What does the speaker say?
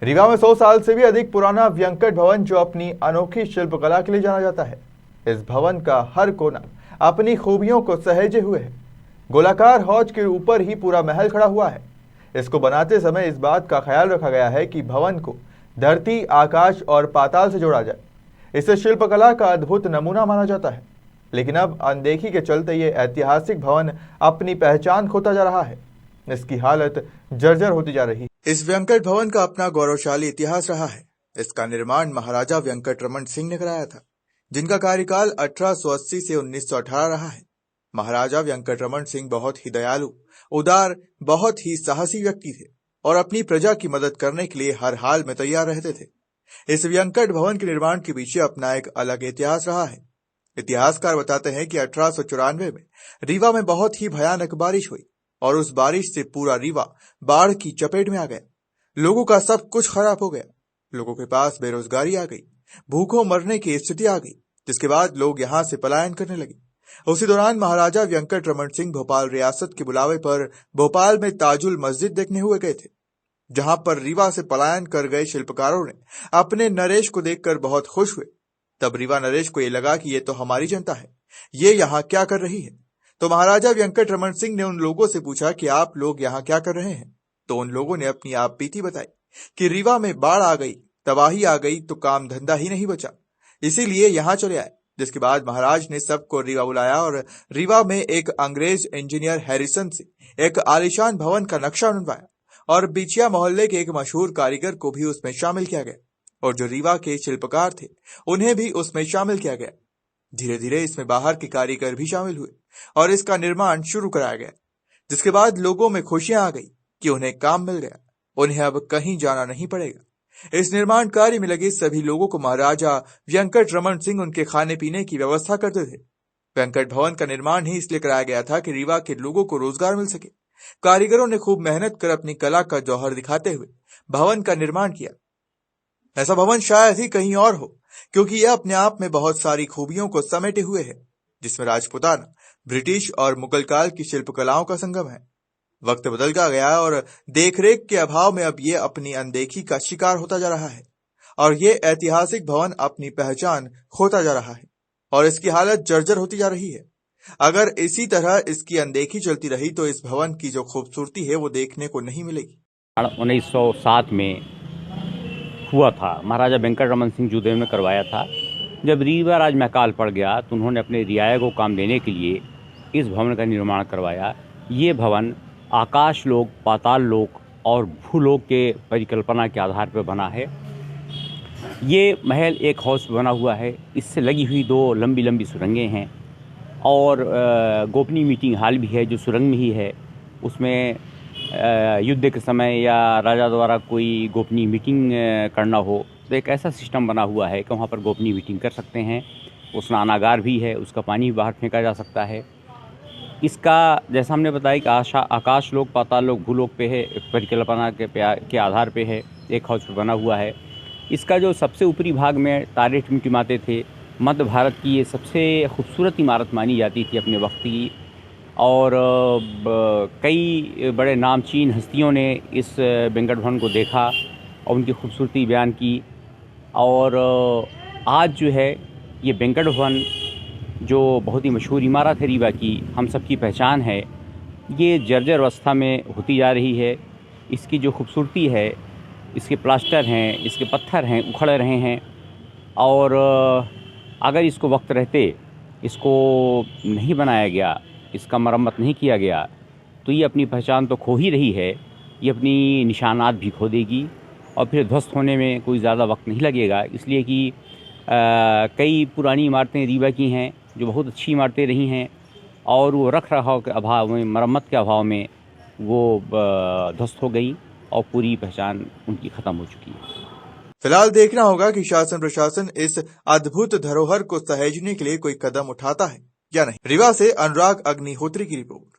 रीवा में 100 साल से भी अधिक पुराना व्यंकट भवन जो अपनी अनोखी शिल्पकला के लिए जाना जाता है। इस भवन का हर कोना अपनी खूबियों को सहेजे हुए है। गोलाकार हौज के ऊपर ही पूरा महल खड़ा हुआ है। इसको बनाते समय इस बात का ख्याल रखा गया है कि भवन को धरती, आकाश और पाताल से जोड़ा जाए। इसे शिल्पकला का अद्भुत नमूना माना जाता है। लेकिन अब अनदेखी के चलते ये ऐतिहासिक भवन अपनी पहचान खोता जा रहा है। इसकी हालत जर्जर होती जा रही है। इस व्यंकट भवन का अपना गौरवशाली इतिहास रहा है। इसका निर्माण महाराजा व्यंकट रमन सिंह ने कराया था, जिनका कार्यकाल 1880 से 1918 रहा है। महाराजा व्यंकट रमन सिंह बहुत ही दयालु, उदार, बहुत ही साहसी व्यक्ति थे और अपनी प्रजा की मदद करने के लिए हर हाल में तैयार रहते थे। इस व्यंकट भवन के निर्माण के पीछे अपना एक अलग इतिहास रहा है। इतिहासकार बताते हैं कि 1894 में रीवा में बहुत ही भयानक बारिश हुई और उस बारिश से पूरा रीवा बाढ़ की चपेट में आ गया। लोगों का सब कुछ खराब हो गया। लोगों के पास बेरोजगारी आ गई, भूखों मरने की स्थिति आ गई, जिसके बाद लोग यहां से पलायन करने लगे। उसी दौरान महाराजा व्यंकट रमन सिंह भोपाल रियासत के बुलावे पर भोपाल में ताजुल मस्जिद देखने हुए गए थे, जहां पर रीवा से पलायन कर गए शिल्पकारों ने अपने नरेश को देखकर बहुत खुश हुए। तब रीवा नरेश को ये लगा कि ये तो हमारी जनता है, ये यहाँ क्या कर रही है। तो महाराजा व्यंकट रमन सिंह ने उन लोगों से पूछा कि आप लोग यहाँ क्या कर रहे हैं। तो उन लोगों ने अपनी आप बीती बताई कि रीवा में बाढ़ आ गई, तबाही आ गई, तो काम धंधा ही नहीं बचा, इसीलिए यहाँ चले आए। जिसके बाद महाराज ने सबको रीवा बुलाया और रीवा में एक अंग्रेज इंजीनियर हैरिसन से एक आलीशान भवन का नक्शा बनवाया और बिछिया मोहल्ले के एक मशहूर कारीगर को भी उसमें शामिल किया गया और जो रीवा के शिल्पकार थे उन्हें भी उसमें शामिल किया गया। धीरे धीरे इसमें बाहर के कारीगर भी शामिल हुए और इसका निर्माण शुरू कराया गया, जिसके बाद लोगों में खुशियां आ गई कि उन्हें काम मिल गया, उन्हें अब कहीं जाना नहीं पड़ेगा। इस निर्माण कार्य में लगे सभी लोगों को महाराजा व्यंकट रमन सिंह उनके खाने पीने की व्यवस्था करते थे। व्यंकट भवन का निर्माण ही इसलिए कराया गया था कि रीवा के लोगों को रोजगार मिल सके। कारीगरों ने खूब मेहनत कर अपनी कला का जौहर दिखाते हुए भवन का निर्माण किया। ऐसा भवन शायद ही कहीं और हो, क्योंकि यह अपने आप में बहुत सारी खूबियों को समेटे हुए है, जिसमें राजपूताना, ब्रिटिश और मुगल काल की शिल्पकलाओं का संगम है। वक्त बदल गया और देखरेख के अभाव में अब ये अपनी अनदेखी का शिकार होता जा रहा है और ये ऐतिहासिक भवन अपनी पहचान खोता जा रहा है और इसकी हालत जर्जर होती जा रही है। अगर इसी तरह इसकी अनदेखी चलती रही तो इस भवन की जो खूबसूरती है वो देखने को नहीं मिलेगी। 1907 में हुआ था, महाराजा वेंकट रमन सिंह जूदेव ने करवाया था। जब रीवा राज में अकाल पड़ गया तो उन्होंने अपने रियाया को काम देने के लिए इस भवन का निर्माण करवाया। ये भवन आकाश लोक, पाताल लोक और भूलोक के परिकल्पना के आधार पर बना है। ये महल एक हाउस बना हुआ है, इससे लगी हुई 2 लंबी लंबी सुरंगें हैं और गोपनीय मीटिंग हॉल भी है जो सुरंग में ही है। उसमें युद्ध के समय या राजा द्वारा कोई गोपनीय मीटिंग करना हो तो एक ऐसा सिस्टम बना हुआ है कि वहाँ पर गोपनीय मीटिंग कर सकते हैं। वो स्नानागार भी है, उसका पानी भी बाहर फेंका जा सकता है। इसका जैसा हमने बताया कि आकाश लोक, पाताल लोक, भूलोक पे है, परिकल्पना के आधार पे है, एक हाउस पे बना हुआ है। इसका जो सबसे ऊपरी भाग में तारे टिमटिमाते थे, मध्य भारत की ये सबसे खूबसूरत इमारत मानी जाती थी अपने वक्त की और कई बड़े नामचीन हस्तियों ने इस वेंकट भवन को देखा और उनकी खूबसूरती बयान की। और आज जो है ये वेंकट भवन जो बहुत ही मशहूर इमारत है रीवा की, हम सबकी पहचान है, ये जर्जर अवस्था में होती जा रही है। इसकी जो खूबसूरती है, इसके प्लास्टर हैं, इसके पत्थर हैं, उखड़ रहे हैं और अगर इसको वक्त रहते इसको नहीं बनाया गया, इसका मरम्मत नहीं किया गया तो ये अपनी पहचान तो खो ही रही है, ये अपनी निशानात भी खो देगी और फिर ध्वस्त होने में कोई ज़्यादा वक्त नहीं लगेगा। इसलिए कि कई पुरानी इमारतें रीवा की हैं जो बहुत अच्छी इमारतें रही हैं और वो रख रखाव के अभाव में, मरम्मत के अभाव में वो ध्वस्त हो गई और पूरी पहचान उनकी ख़त्म हो चुकी है। फिलहाल देखना होगा कि शासन प्रशासन इस अद्भुत धरोहर को सहेजने के लिए कोई कदम उठाता है या नहीं। रीवा से अनुराग अग्निहोत्री की रिपोर्ट।